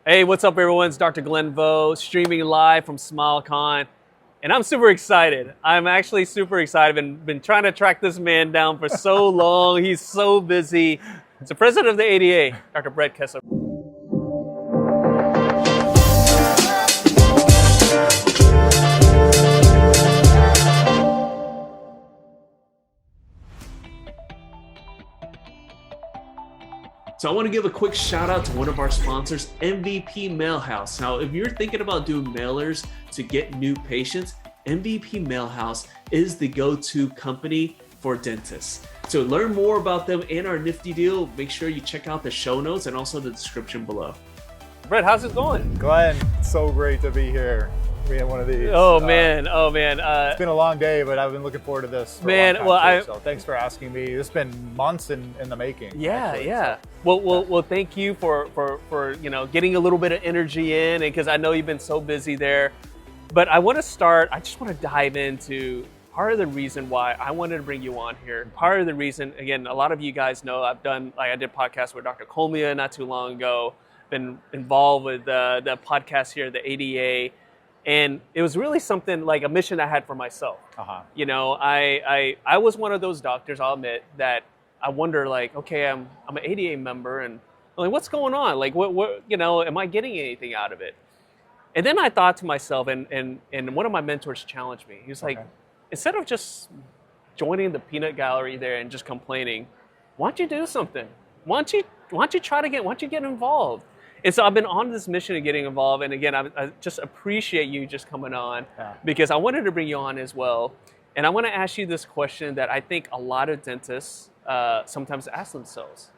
Hey, what's up, everyone? It's Dr. Glenn Vo, streaming live from SmileCon, and I'm super excited. I'm actually super excited. Been trying to track this man down for so long. He's so busy. It's the president of the ADA, Dr. Brett Kessler. So I want to give a quick shout out to one of our sponsors, MVP Mailhouse. Now, if you're thinking about doing mailers to get new patients, MVP Mailhouse is the go-to company for dentists. To learn more about them and our Nifty deal, make sure you check out the show notes and also the description below. Brett, how's it going? Glenn, so great to be here. We had one of these. Oh man. It's been a long day, but I've been looking forward to this for a long time too, so thanks for asking me. It's been months in the making. Yeah, actually, yeah. So. Well, thank you for getting a little bit of energy in, and because I know you've been so busy there. But I just want to dive into part of the reason why I wanted to bring you on here. Part of the reason, again, a lot of you guys know I did podcasts with Dr. Colmia not too long ago. Been involved with the podcast here, the ADA. And it was really something like a mission I had for myself. You know, I was one of those doctors, I'll admit, that I wonder, like, okay, I'm an ADA member, and I'm like, what's going on? Like, what am I getting anything out of it? And then I thought to myself, and one of my mentors challenged me. He was like, instead of just joining the peanut gallery there and just complaining, why don't you do something? Why don't you get involved? And so I've been on this mission of getting involved. And again, I just appreciate you just coming on because I wanted to bring you on as well. And I want to ask you this question that I think a lot of dentists sometimes ask themselves.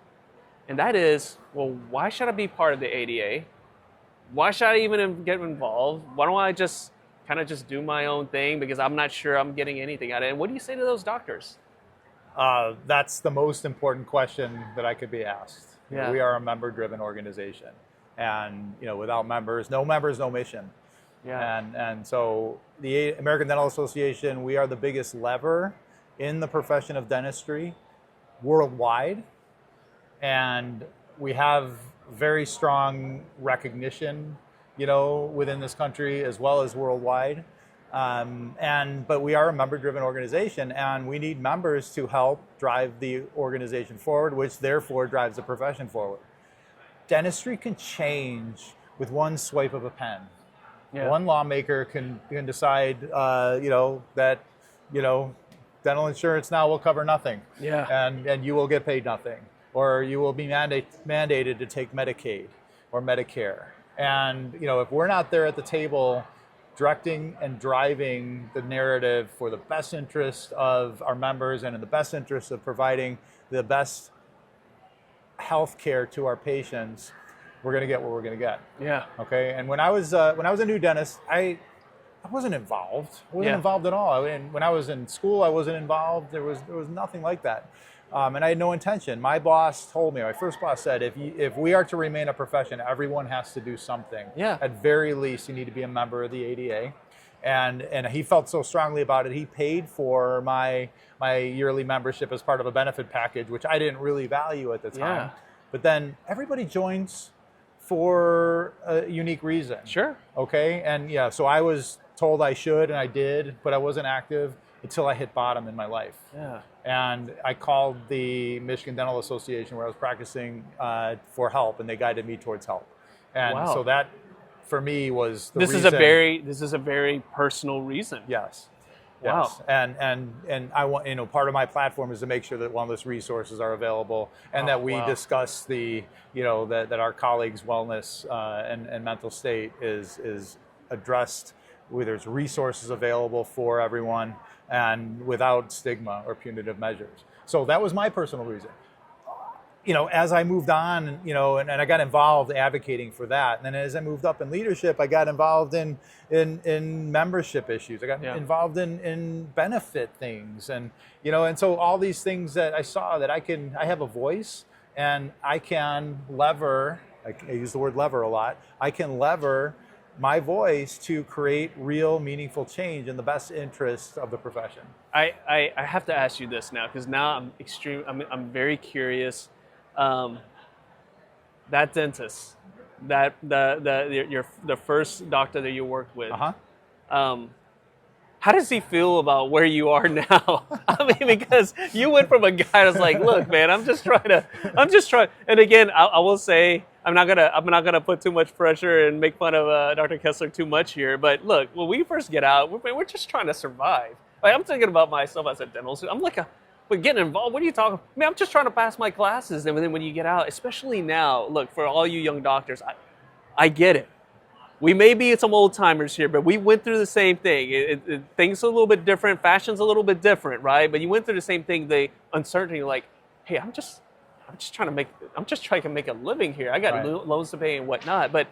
And that is, well, why should I be part of the ADA? Why should I even get involved? Why don't I just kind of just do my own thing because I'm not sure I'm getting anything out of it? And what do you say to those doctors? That's the most important question that I could be asked. Yeah. We are a member-driven organization. And without members, no mission. Yeah. And so the American Dental Association, we are the biggest lever in the profession of dentistry worldwide, and we have very strong recognition, within this country as well as worldwide. But we are a member-driven organization, and we need members to help drive the organization forward, which therefore drives the profession forward. Dentistry can change with one swipe of a pen. Yeah. One lawmaker can decide, that dental insurance now will cover nothing. Yeah. And you will get paid nothing, or you will be mandated to take Medicaid or Medicare. And if we're not there at the table directing and driving the narrative for the best interest of our members and in the best interest of providing the best health care to our patients, we're going to get what we're going to get. Yeah. Okay. And when I was a new dentist, I wasn't involved. I wasn't involved at all. When I was in school, I wasn't involved. There was nothing like that. And I had no intention. My boss told me, my first boss said, if we are to remain a profession, everyone has to do something. Yeah. At very least, you need to be a member of the ADA. And he felt so strongly about it, he paid for my yearly membership as part of a benefit package, which I didn't really value at the time. Yeah. But then everybody joins for a unique reason. Sure. Okay. And so I was told I should, and I did, but I wasn't active until I hit bottom in my life. Yeah. And I called the Michigan Dental Association where I was practicing for help, and they guided me towards help. And so that, for me, was the reason. This is a very personal reason. Yes. Wow. Yes. And I want, part of my platform is to make sure that wellness resources are available, and that we discuss the, that our colleagues' wellness and mental state is addressed, where there's resources available for everyone and without stigma or punitive measures. So that was my personal reason. As I moved on, and I got involved advocating for that. And then as I moved up in leadership, I got involved in membership issues. I got involved in benefit things. And so all these things that I saw that I have a voice, and I can lever, I use the word lever a lot, I can lever my voice to create real meaningful change in the best interest of the profession. I have to ask you this now, because now I'm very curious. That dentist that the first doctor that you worked with. How does he feel about where you are now? I mean, because you went from a guy that's like, look, man, I'm just trying. And again, I will say, I'm not gonna put too much pressure and make fun of Dr. Kessler too much here. But look, when we first get out, we're just trying to survive. Like, I'm thinking about myself as a dental student. I'm like, but getting involved. What are you talking? I mean, I'm just trying to pass my classes. And then when you get out, especially now, look, for all you young doctors, I get it. We may be some old timers here, but we went through the same thing. Things are a little bit different. Fashion's a little bit different, right? But you went through the same thing. The uncertainty, like, hey, I'm just trying to make a living here. I got loans to pay and whatnot. But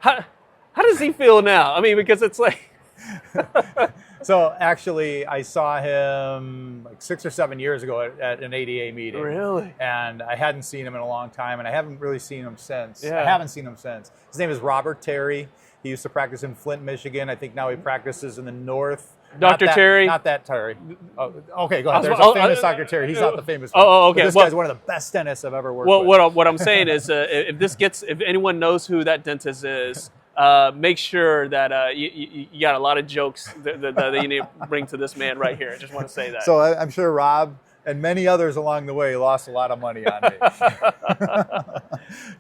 how does he feel now? I mean, because it's like. So actually, I saw him like 6 or 7 years ago at an ADA meeting. Really? And I hadn't seen him in a long time, and I haven't really seen him since. Yeah. I haven't seen him since. His name is Robert Terry. He used to practice in Flint, Michigan. I think now he practices in the north. Dr. Terry? Not that Terry. Oh, okay, go ahead. There's a famous Dr. Terry. He's not the famous one. Oh, okay. But this guy's one of the best dentists I've ever worked with. What I'm saying is, if anyone knows who that dentist is, make sure that you got a lot of jokes that you need to bring to this man right here. I just want to say that. So I'm sure Rob and many others along the way lost a lot of money on me.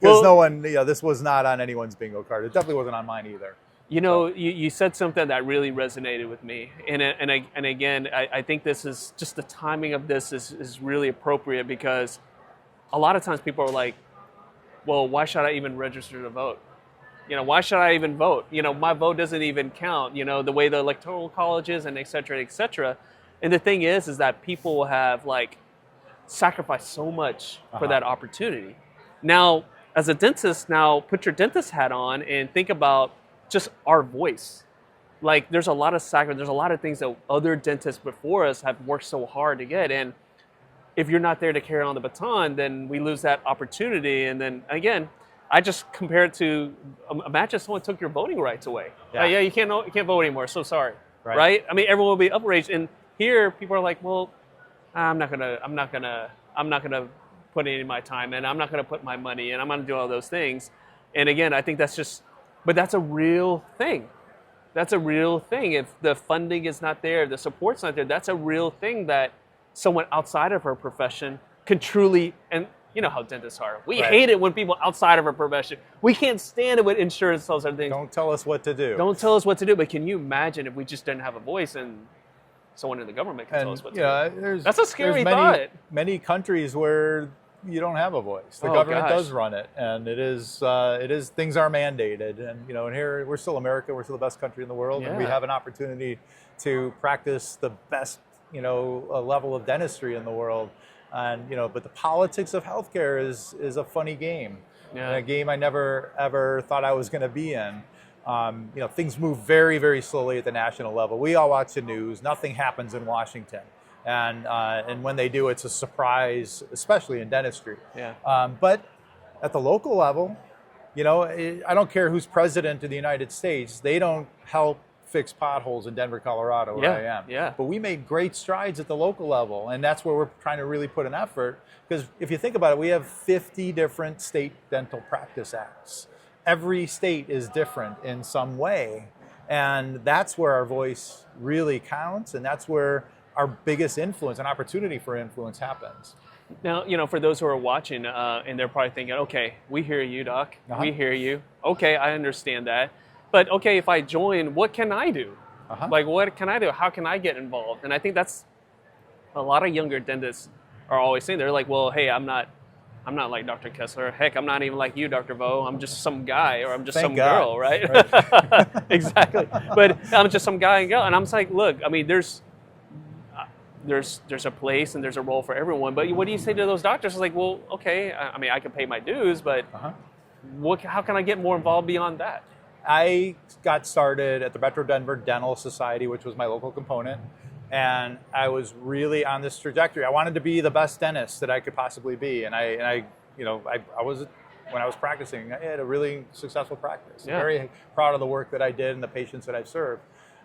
Because this was not on anyone's bingo card. It definitely wasn't on mine either. You know, you said something that really resonated with me. And again, I think this is just the timing of this is really appropriate, because a lot of times people are like, well, why should I even register to vote? You know, why should I even vote? You know, my vote doesn't even count, you know, the way the electoral college is, and et cetera, et cetera. And the thing is that people have like sacrificed so much for that opportunity. Now, as a dentist, put your dentist hat on and think about just our voice. Like, there's a lot of sacrifice, there's a lot of things that other dentists before us have worked so hard to get. And if you're not there to carry on the baton, then we lose that opportunity. And then again, I just compare it to, imagine someone took your voting rights away. Yeah, you can't vote anymore. So sorry, right? I mean, everyone will be outraged. And here, people are like, well, I'm not gonna put any of my time in. I'm not gonna put my money in. I'm gonna do all those things. And again, I think but that's a real thing. That's a real thing. If the funding is not there, the support's not there, that's a real thing that someone outside of her profession can truly. And you know how dentists are. We hate it when people outside of our profession. We can't stand it when insurance tells us things. Don't tell us what to do. Don't tell us what to do. But can you imagine if we just didn't have a voice and someone in the government can tell us what to do? That's a scary thought. Many countries where you don't have a voice. The government does run it, and it is things are mandated. And you know, and here we're still America. We're still the best country in the world, and we have an opportunity to practice the best level of dentistry in the world. And but the politics of healthcare is a funny game, and a game I never ever thought I was going to be in. Things move very, very slowly at the national level. We all watch the news. Nothing happens in Washington, and when they do, it's a surprise, especially in dentistry. But at the local level, I don't care who's president of the United States. They don't help fix potholes in Denver, Colorado, where I am. But we made great strides at the local level, and that's where we're trying to really put an effort. Because if you think about it, we have 50 different state dental practice acts. Every state is different in some way, and that's where our voice really counts, and that's where our biggest influence and opportunity for influence happens. Now, for those who are watching, and they're probably thinking, okay, we hear you, Doc. We hear you. Okay, I understand that. But okay, if I join, what can I do? Like, what can I do? How can I get involved? And I think that's a lot of younger dentists are always saying. They're like, well, hey, I'm not like Dr. Kessler. Heck, I'm not even like you, Dr. Vo. I'm just some guy, or I'm just some girl, right? Exactly. But I'm just some guy and girl. And I'm just like, look, I mean, there's a place and there's a role for everyone. But what do you say to those doctors? It's like, well, okay, I mean, I can pay my dues, but how can I get more involved beyond that? I got started at the Metro Denver Dental Society, which was my local component, and I was really on this trajectory. I wanted to be the best dentist that I could possibly be, and I was, when I was practicing, I had a really successful practice. I'm very proud of the work that I did and the patients that I've served,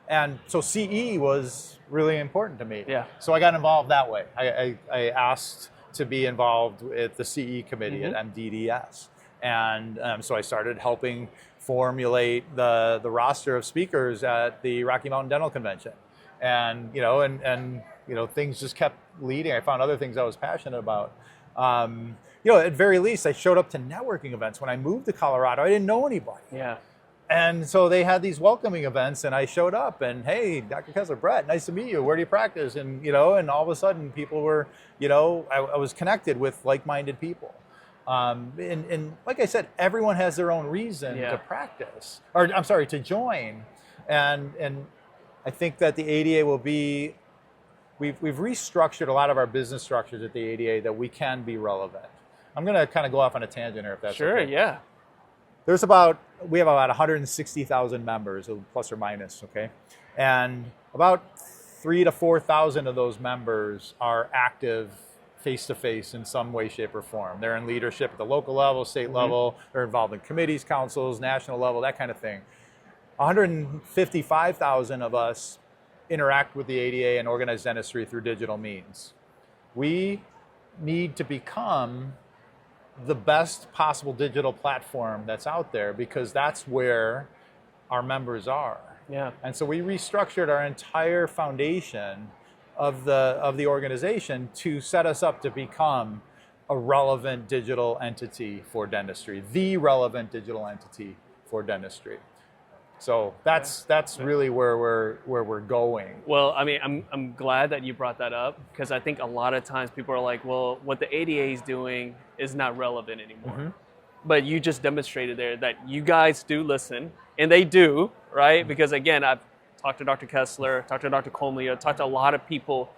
and so CE was really important to me. So I got involved that way. I asked to be involved with the CE committee at MDDS. And so I started helping formulate the roster of speakers at the Rocky Mountain Dental Convention. And, things just kept leading. I found other things I was passionate about. At very least, I showed up to networking events. When I moved to Colorado, I didn't know anybody. Yeah. And so they had these welcoming events, and I showed up, and hey, Dr. Kessler, Brett, nice to meet you. Where do you practice? And and all of a sudden, people were, I was connected with like-minded people. And like I said, everyone has their own reason to practice, or I'm sorry, to join. And I think that the ADA will be, we've restructured a lot of our business structures at the ADA that we can be relevant. I'm going to kind of go off on a tangent here, if that's sure, okay. yeah. We have about 160,000 members, plus or minus, okay? And about 3,000 to 4,000 of those members are active face-to-face in some way, shape, or form. They're in leadership at the local level, state level, they're involved in committees, councils, national level, that kind of thing. 155,000 of us interact with the ADA and organized dentistry through digital means. We need to become the best possible digital platform that's out there, because that's where our members are. Yeah. And so we restructured our entire foundation of the organization to set us up to become a relevant digital entity for dentistry, the relevant digital entity for dentistry. So that's really where we're going. Well, I mean, I'm glad that you brought that up, because I think a lot of times people are like, well, what the ADA is doing is not relevant anymore. But you just demonstrated there that you guys do listen, and they do, right? Because again, I've talked to Dr. Kessler, talked to Dr. Comley, talked to a lot of people,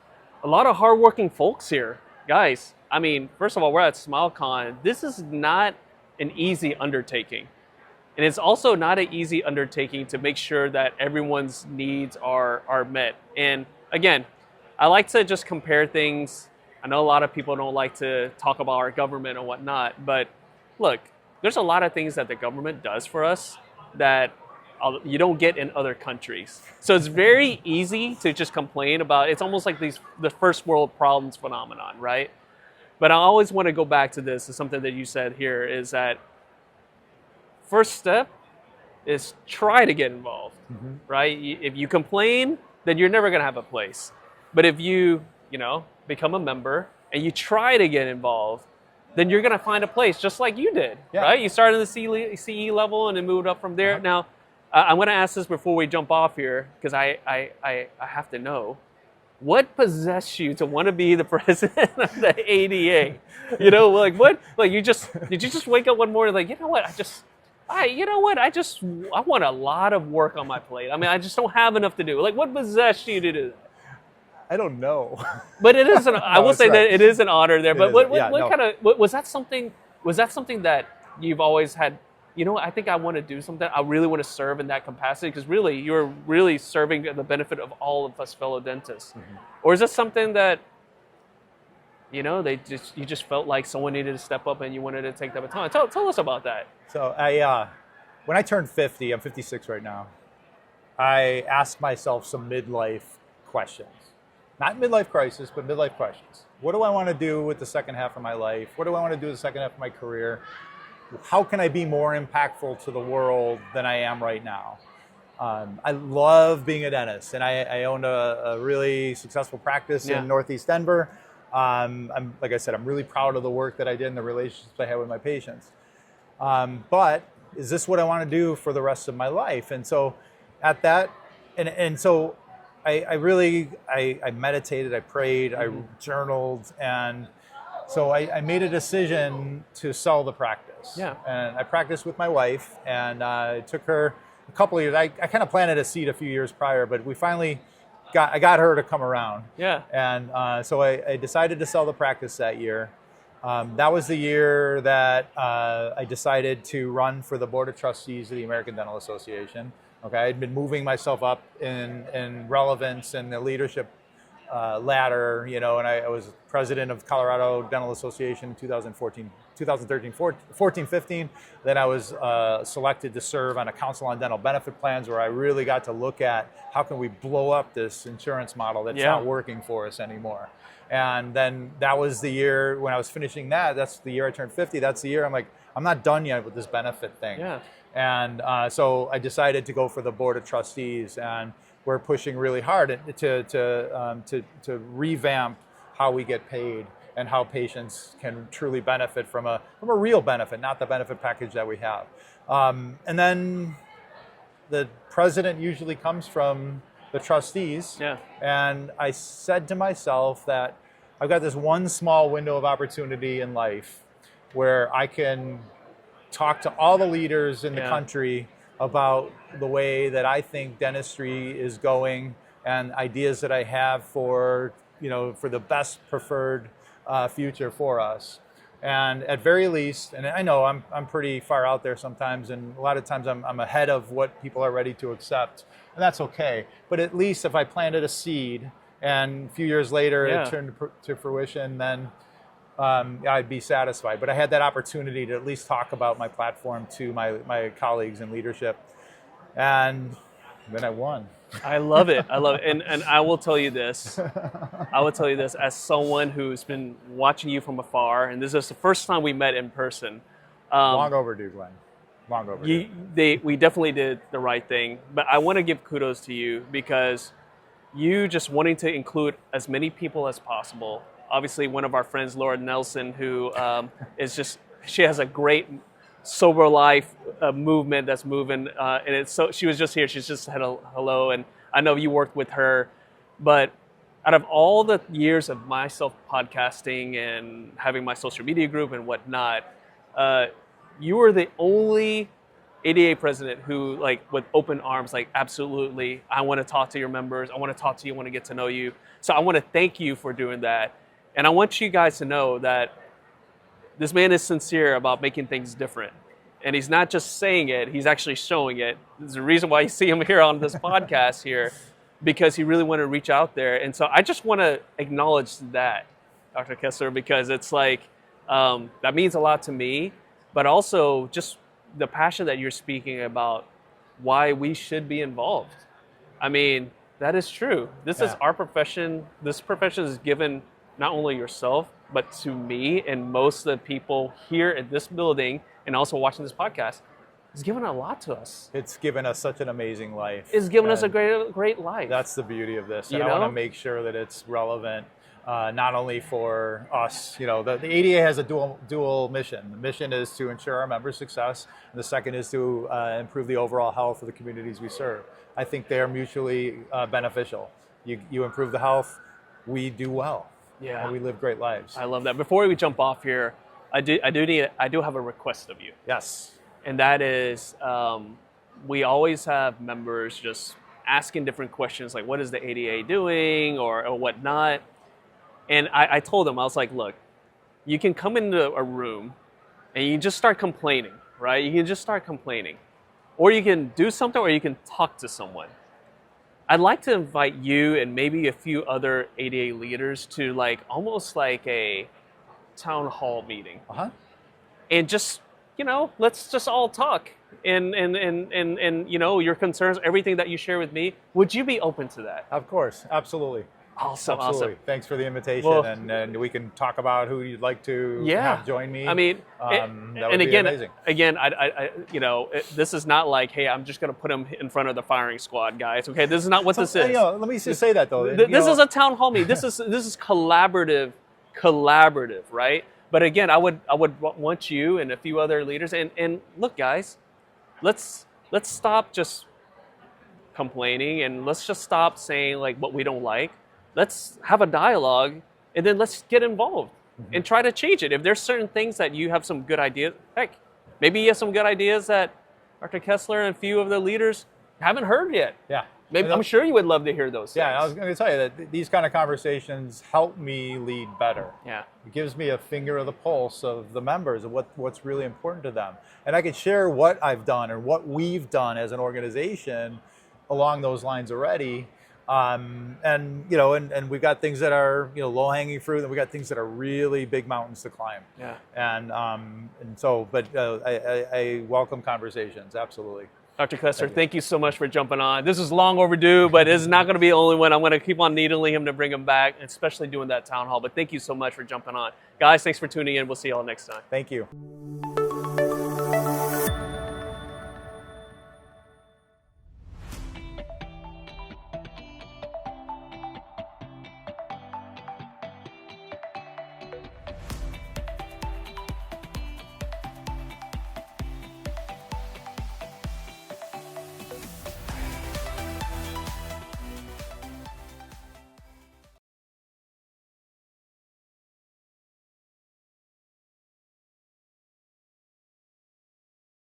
a lot of hardworking folks here. Guys, I mean, first of all, we're at SmileCon. This is not an easy undertaking. And it's also not an easy undertaking to make sure that everyone's needs are met. And again, I like to just compare things. I know a lot of people don't like to talk about our government and whatnot, but look, there's a lot of things that the government does for us that you don't get in other countries. So it's very easy to just complain about. It's almost like the first world problems phenomenon, right? But I always want to go back to this, is something that you said here, is that first step is try to get involved, right? If you complain, then you're never going to have a place. But if you, become a member and you try to get involved, then you're going to find a place, just like you did, right? You started at the CE level and then moved up from there. Now, I'm going to ask this before we jump off here, because I have to know, what possessed you to want to be the president of the ADA? Did you just wake up one morning like, I want a lot of work on my plate. I mean, I just don't have enough to do. Like, what possessed you to do that? I don't know. But it is I will say that it is an honor there. But was that something that you've always had, I think I want to do something. I really want to serve in that capacity, because really, you're really serving the benefit of all of us fellow dentists. Or is this something that, you just felt like someone needed to step up and you wanted to take that baton? Tell us about that. So when I turned 50, I'm 56 right now, I asked myself some midlife questions. Not midlife crisis, but midlife questions. What do I want to do with the second half of my life? What do I want to do with the second half of my career? How can I be more impactful to the world than I am right now? I love being a dentist, and I owned a really successful practice in Northeast Denver. Like I said, I'm really proud of the work that I did and the relationships I had with my patients. But is this what I want to do for the rest of my life? And so at that, and so I meditated, I prayed, I journaled, and so I made a decision to sell the practice. Yeah. And I practiced with my wife, and it took her a couple of years. I kind of planted a seed a few years prior, but we finally I got her to come around. Yeah. And so I decided to sell the practice that year. That was the year that I decided to run for the Board of Trustees of the American Dental Association. Okay, I'd been moving myself up in relevance and the leadership ladder, and I was president of Colorado Dental Association in 2013, 14, 15. Then I was selected to serve on a council on dental benefit plans, where I really got to look at how can we blow up this insurance model that's not working for us anymore. And then that was the year when I was finishing that. That's the year I turned 50. That's the year I'm like, I'm not done yet with this benefit thing. Yeah. And so I decided to go for the board of trustees, and we're pushing really hard to revamp how we get paid and how patients can truly benefit from a real benefit, not the benefit package that we have. And then the president usually comes from the trustees. Yeah. And I said to myself that I've got this one small window of opportunity in life where I can talk to all the leaders in the country about the way that I think dentistry is going and ideas that I have for the best preferred future for us. And at very least, and I know I'm pretty far out there sometimes, and a lot of times I'm ahead of what people are ready to accept, and that's okay. But at least if I planted a seed and a few years later it turned to fruition, then I'd be satisfied. But I had that opportunity to at least talk about my platform to my colleagues in leadership, and then I won. I love it. I love it. And I will tell you this. As someone who's been watching you from afar, and this is the first time we met in person. Long overdue, Glenn. Long overdue. We definitely did the right thing. But I want to give kudos to you because you just wanting to include as many people as possible. Obviously, one of our friends, Laura Nelson, who she has a great sober life movement that's moving, and it's so she was just here. She's just said hello, and I know you worked with her. But out of all the years of myself podcasting and having my social media group and whatnot, you were the only ADA president who, like, with open arms, like, absolutely, I want to talk to your members. I want to talk to you. I want to get to know you. So I want to thank you for doing that, and I want you guys to know that this man is sincere about making things different. And he's not just saying it, he's actually showing it. There's a reason why you see him here on this podcast here, because he really wanted to reach out there. And so I just want to acknowledge that, Dr. Kessler, because it's like, that means a lot to me, but also just the passion that you're speaking about why we should be involved. I mean, that is true. This is our profession. This profession is given not only yourself, but to me and most of the people here at this building and also watching this podcast. It's given a lot to us. It's given us such an amazing life. It's given us a great life. That's the beauty of this. And I want to make sure that it's relevant, not only for us. The ADA has a dual mission. The mission is to ensure our members' success, and the second is to improve the overall health of the communities we serve. I think they are mutually beneficial. You improve the health, we do well. Yeah, and we live great lives. I love that. Before we jump off here, I do have a request of you. Yes. And that is, we always have members just asking different questions, like what is the ADA doing or whatnot. And I told them, I was like, look, you can come into a room and you just start complaining, right? You can just start complaining. Or you can do something, or you can talk to someone. I'd like to invite you and maybe a few other ADA leaders to almost like a town hall meeting. And just, let's just all talk and your concerns, everything that you share with me. Would you be open to that? Of course, absolutely. Awesome. Thanks for the invitation, and we can talk about who you'd like to have join me. I mean, that would be amazing. Again, this is not like, hey, I'm just going to put him in front of the firing squad, guys. Okay, this is not what this is. Let me just say that though. This is a town hall meeting. This is collaborative, right? But again, I would want you and a few other leaders. And look, guys, let's stop just complaining, and let's just stop saying like what we don't like. Let's have a dialogue, and then let's get involved and try to change it. If there's certain things that you have some good ideas, heck, maybe you have some good ideas that Dr. Kessler and a few of the leaders haven't heard yet. Yeah. Maybe, I'm sure you would love to hear those things. Yeah, I was going to tell you that these kind of conversations help me lead better. Yeah. It gives me a finger of the pulse of the members of what's really important to them. And I can share what I've done or what we've done as an organization along those lines already. And we've got things that are, low-hanging fruit, and we got things that are really big mountains to climb. Yeah. But I welcome conversations, absolutely. Dr. Kessler, thank you so much for jumping on. This is long overdue, but it's not going to be the only one. I'm going to keep on needling him to bring him back, especially doing that town hall. But thank you so much for jumping on. Guys, thanks for tuning in. We'll see you all next time. Thank you.